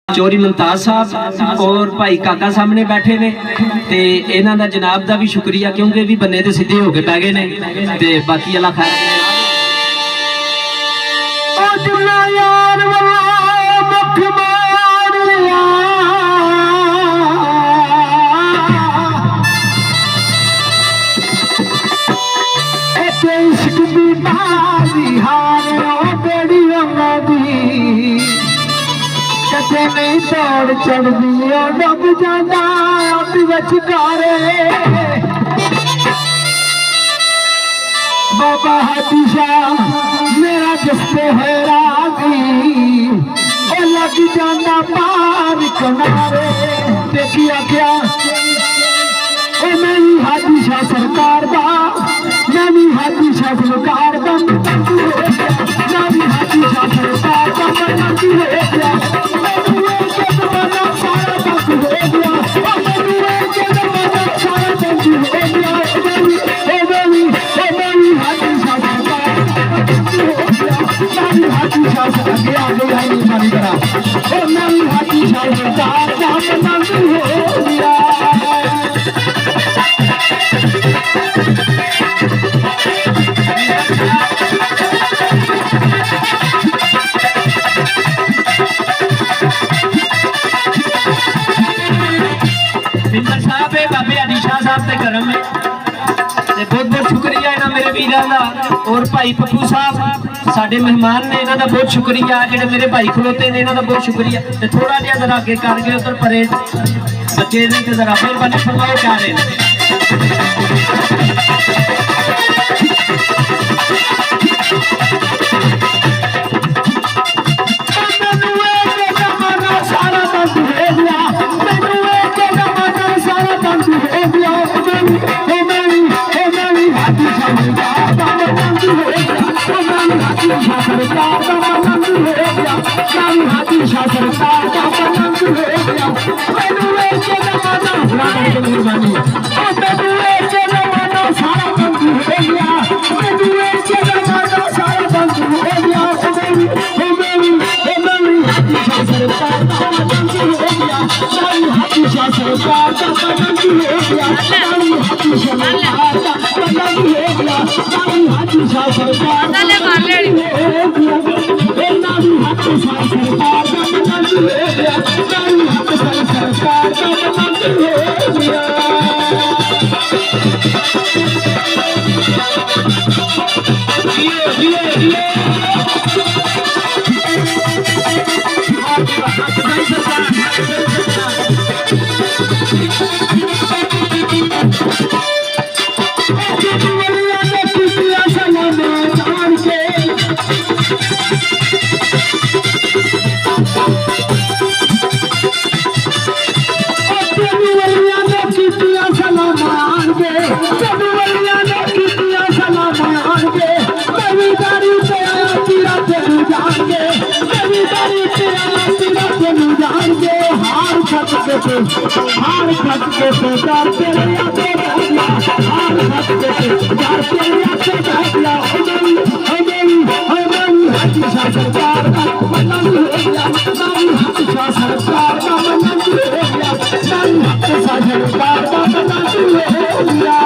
चौरी मुमताज साहब और भाई काका सामने बैठे ने ते इन्हां दा जनाब दा भी शुक्रिया क्योंकि भी बन्ने ते सीधे हो के पै गए ने ते बाकी अल्लाह खैर नहीं दौड़ चढ़दी डब जाना बचकारे बाबा हाथी शाह मेरा जस्ते है रागी लग जाना पार किनारे देखिया क्या मैं हाथी शाह सरकार दा मैं भी हाथी शाह सरकार दा मैं भी हाथी शाह सरकार दा मंदी हो गया बाबे अली शाह साहब के घर में बहुत बहुत शुक्रिया इन्होंने मेरे वीरों का और भाई पप्पू साहब साडे मेहमान ने इन्हों का बहुत शुक्रिया जो मेरे भाई खलोते ने इन्हों का बहुत शुक्रिया थोड़ा जहा जरा अगे कर गए उधर परे बच्चे ने जरा मेहरबानी फरमाओ क्या रहे हार खत के सरकार तेरे आते हार खत के सरकार तेरे आते बैठला हाथी शाह सरकार का मन्ना हो गया हाथी शाह सरकार का मन्ना हो गया हाथी शाह सरकार का मन्ना हो गया